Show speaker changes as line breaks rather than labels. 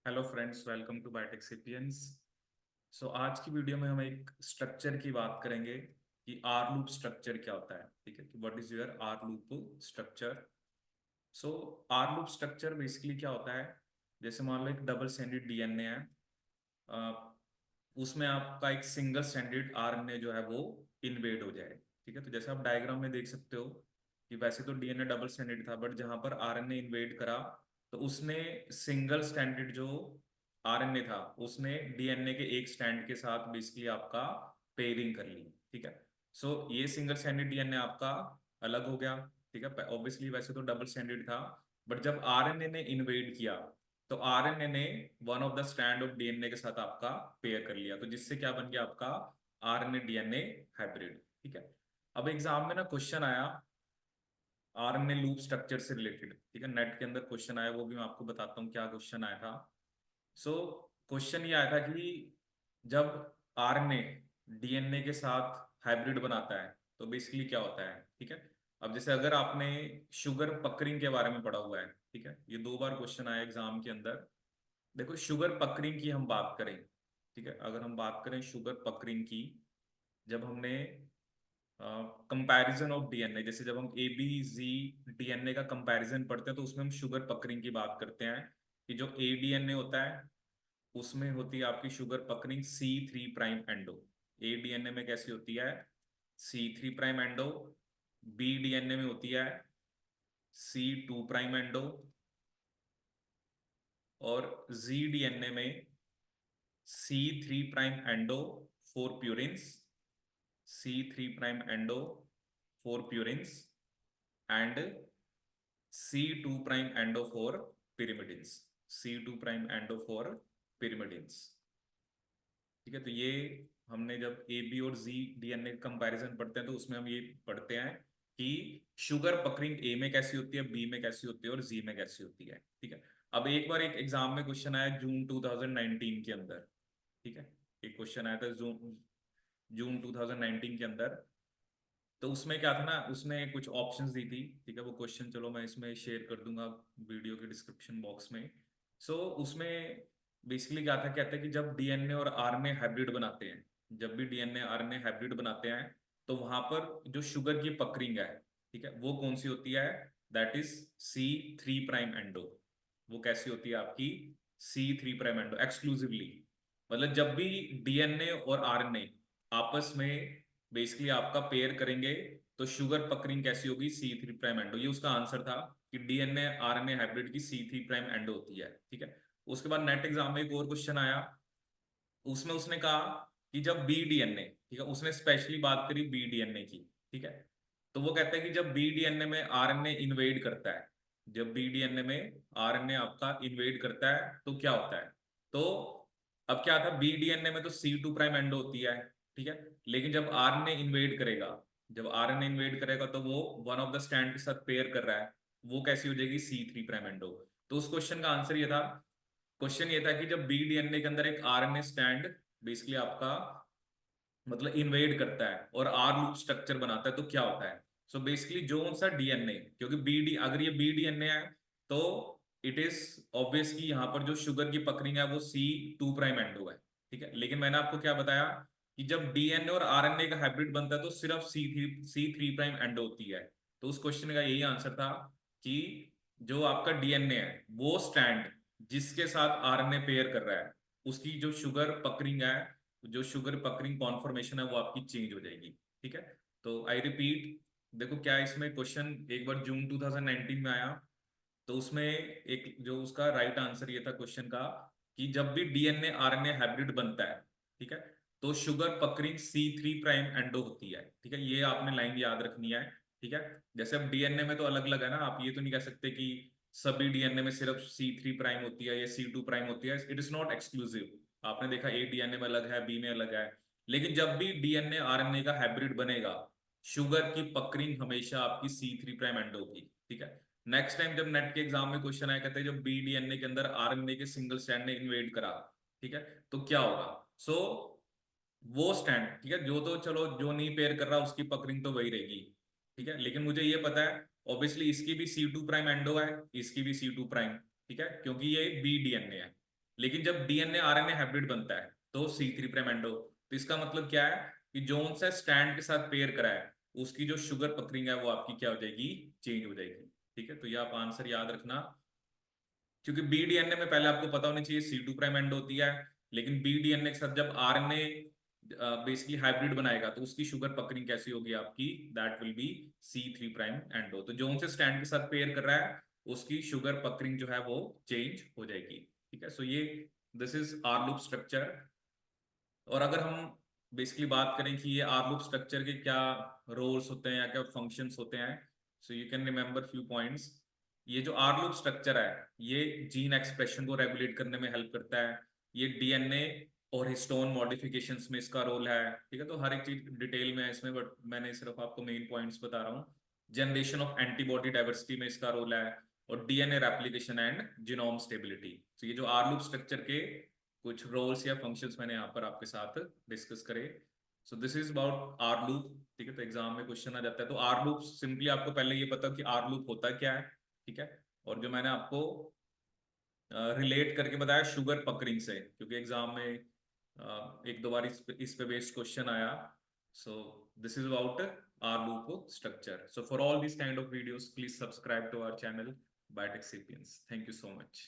Hello friends, welcome to Biotech Sapiens. So आज की video में हम एक स्ट्रक्चर की बात करेंगे कि आर लूप स्ट्रक्चर क्या होता है। ठीक है, कि what is your R loop structure. So R loop structure basically क्या होता है, जैसे मान लो एक डबल स्टैंडर्ड डीएनए है। अ, उसमें आपका एक सिंगल स्टैंडर्ड आरएनए जो है वो इन्वेड हो जाए। ठीक है, तो जैसे आप डायग्राम में देख सकते हो कि वैसे तो डीएनए डबल स्टैंडर्ड था, बट जहां पर आरएनए इन्वेड करा तो उसने सिंगल स्टैंडर्ड जो आरएनए था उसने डीएनए के एक स्टैंड के साथ बेसिकली आपका पेयरिंग कर ली। ठीक है, सो ये सिंगल स्टैंडर्ड डीएनए आपका अलग हो गया। ठीक है, ऑब्वियसली वैसे तो डबल स्टैंडर्ड था, बट जब आरएनए ने इन्वेड किया तो आरएनए ने one of the strand of DNA के साथ आपका पेयर कर लिया, तो जिससे क्या बन गया आपका आरएनए डीएनए हाइब्रिड। ठीक है, अब एग्जाम में ना क्वेश्चन आया आरएनए लूप स्ट्रक्चर से रिलेटेड। ठीक है, नेट के अंदर क्वेश्चन आया, वो भी मैं आपको बताता हूँ क्या क्वेश्चन आया था। सो क्वेश्चन ये आया था कि जब आरएनए डीएनए के साथ हाइब्रिड बनाता है तो बेसिकली क्या होता है। ठीक है, अब जैसे अगर आपने शुगर पकरिंग के बारे में पढ़ा हुआ है, ठीक है, ये दो बार क्वेश्चन आया एग्जाम के अंदर। देखो शुगर पकरिंग की हम बात करें, ठीक है, अगर हम बात करें शुगर पकरिंग की, जब हमने कंपैरिजन ऑफ डीएनए, जैसे जब हम ए बी जी डीएनए का कंपैरिजन पढ़ते हैं तो उसमें हम शुगर पकरिंग की बात करते हैं कि जो ए डीएनए होता है उसमें होती है आपकी शुगर पकरिंग C3 प्राइम एंडो। ए डीएनए में कैसी होती है, C3 prime endo. B DNA में होती है C2 प्राइम एंडो। और जी डीएनए में C3 prime endo four purines, C3 prime endo four purines and C2 prime endo four pyrimidines, C2 prime endo four pyrimidines। ठीक है, तो ये हमने जब ए बी और जी डीएनए कंपैरिजन पढ़ते हैं तो उसमें हम ये पढ़ते हैं कि शुगर पकरिंग ए में कैसी होती है, बी में कैसी होती है और जी में कैसी होती है। ठीक है, अब एक बार एक एग्जाम में क्वेश्चन आया जून 2019 के अंदर। ठीक है, एक क्वेश्चन आया था जून जून 2019 के अंदर। तो उसमें क्या था ना, उसने कुछ ऑप्शंस दी थी। ठीक है, वो क्वेश्चन चलो मैं इसमें शेयर कर दूंगा वीडियो के डिस्क्रिप्शन बॉक्स में। सो उसमें बेसिकली क्या था, कहते हैं कि जब डीएनए और आरएनए हाइब्रिड बनाते हैं, जब भी डीएनए आरएनए हाइब्रिड बनाते हैं तो वहां पर जो शुगर की पकरिंग है, ठीक है, वो कौन सी होती है, that is C3 prime endo. वो कैसी होती है आपकी C3 प्राइम एंडो एक्सक्लूसिवली। मतलब जब भी डीएनए और आरएनए आपस में बेसिकली आपका पेयर करेंगे तो शुगर पकरिंग कैसी होगी, C3 प्राइम एंडो। ये उसका आंसर था कि डीएनए आरएनए हाइब्रिड की C3 प्राइम एंडो होती है। ठीक है, उसके बाद नेट एग्जाम में एक और क्वेश्चन आया, उसमें उसने कहा कि जब बी डीएनए, ठीक है, उसने स्पेशली बात करी बी डीएनए की। ठीक है, तो वो कहता है कि जब बी डीएनए में आरएनए इन्वेड करता है, जब बी डीएनए में आरएनए आपका इन्वेड करता है तो क्या होता है। तो अब क्या था, बी डीएनए में तो C2 प्राइम एंडो होती है। ठीक है, लेकिन जब आरएनए इन्वेड करेगा, जब आरएनए इन्वेड करेगा तो वो वन ऑफ द स्टैंड के साथ पेयर कर रहा है, वो कैसी हो जाएगी C3 प्राइम एंडो। तो उस क्वेश्चन का आंसर ये था, क्वेश्चन ये था कि जब बी डीएनए के अंदर एक आरएनए स्टैंड बेसिकली आपका मतलब इन्वेड करता है और आर लूप स्ट्रक्चर बनाता है तो क्या होता है। सो बेसिकली जो सा डीएनए, क्योंकि बी डी अगर ये बी डीएनए है तो इट इज ऑब्वियस कि यहाँ पर जो शुगर की पकड़िंग है वो C2 प्राइम एंडो है। ठीक है, लेकिन मैंने आपको क्या बताया कि जब डीएनए और आरएनए का हाइब्रिड बनता है तो सिर्फ C3 प्राइम एंडो होती है। तो उस क्वेश्चन का यही आंसर था कि जो आपका डीएनए है वो स्टैंड जिसके साथ आरएनए पेयर कर रहा है उसकी जो शुगर पकड़िंग है, जो शुगर पकरिंग कॉन्फर्मेशन है वो आपकी चेंज हो जाएगी। ठीक है, तो आई रिपीट, देखो क्या इसमें क्वेश्चन एक बार जून 2019 में आया, तो उसमें एक जो उसका राइट आंसर ये था क्वेश्चन का कि जब भी डीएनए आरएनए हाइब्रिड बनता है, ठीक है, तो शुगर पकरिंग C3 प्राइम एंडो होती है। ठीक है, ये आपने लाइन याद रखनी है। ठीक है, जैसे अब डीएनए में तो अलग अलग है ना, आप ये तो नहीं कह सकते कि सभी डीएनए में सिर्फ C3 प्राइम होती है या C2 प्राइम होती है, इट इज नॉट एक्सक्लूसिव। आपने देखा ए डीएनए में अलग है, बी में अलग है, लेकिन जब भी डीएनए आरएनए का हाइब्रिड बनेगा शुगर की पकरिंग हमेशा आपकी C3 प्राइम एंडो होगी। ठीक है, नेक्स्ट टाइम जब नेट के एग्जाम में क्वेश्चन आया, कहते हैं जब बी डीएनए के अंदर आरएनए के सिंगल स्ट्रैंड ने इन्वेड करा, ठीक है, तो क्या होगा। सो वो स्टैंड, ठीक है, जो तो चलो जो नहीं पेयर कर रहा उसकी पकड़िंग तो वही रहेगी। ठीक है, लेकिन मुझे ये पता है ऑब्वियसली इसकी भी C2 प्राइम एंडो है, इसकी भी C2 प्राइम। ठीक है, क्योंकि ये बी डीएनए है। लेकिन जब डीएनए आरएनए हाइब्रिड बनता है तो C3 प्राइम एंडो, तो इसका मतलब क्या है कि जोन सा स्टैंड के साथ पेयर करा है उसकी जो शुगर पकड़िंग है वो आपकी क्या हो जाएगी, चेंज हो जाएगी। ठीक है, तो ये आप आंसर याद रखना, क्योंकि बी डीएनए में पहले आपको पता होनी चाहिए C2 प्राइम एंड होती है, लेकिन बी डीएनए के साथ जब आरएनए बेसिकली हाइब्रिड बनाएगा तो उसकी शुगर पकड़िंग कैसी होगी आपकी, that will be C3 prime endo. तो जो उनसे स्टैंड के साथ पेयर कर रहा है उसकी शुगर पकड़िंग जो है वो चेंज हो जाएगी। ठीक है, सो ये this is R loop structure. और अगर हम बेसिकली बात करें कि ये आर लूप स्ट्रक्चर के क्या रोल्स होते हैं या क्या फंक्शंस होते हैं, so you can remember few points. ये जो आर लूप स्ट्रक्चर है ये जीन एक्सप्रेशन को रेगुलेट करने में हेल्प करता है, ये डीएनए और हिस्टोन मॉडिफिकेशंस में इसका रोल है। ठीक है, तो हर एक चीज डिटेल में है इसमें, बट मैंने सिर्फ आपको मेन पॉइंट्स बता रहा हूँ। जनरेशन ऑफ एंटीबॉडी डाइवर्सिटी में इसका रोल है, और DNA replication and genome stability. तो ये जो आर लूप स्ट्रक्चर के कुछ रोल्स या फंक्शंस मैंने यहाँ पर आपके साथ डिस्कस करे। So this is about R loop. ठीक है, तो एग्जाम में क्वेश्चन आ जाता है, तो आर लूप सिंपली आपको पहले ये पता कि आर लूप होता क्या है। ठीक है, और जो मैंने आपको रिलेट करके बताया शुगर पकड़िंग से, क्योंकि एग्जाम में एक दो बार इस पे बेस्ड क्वेश्चन आया। So this is about R loop structure. So for all this kind of videos please subscribe to our channel Biotech Sapiens. Thank you so much.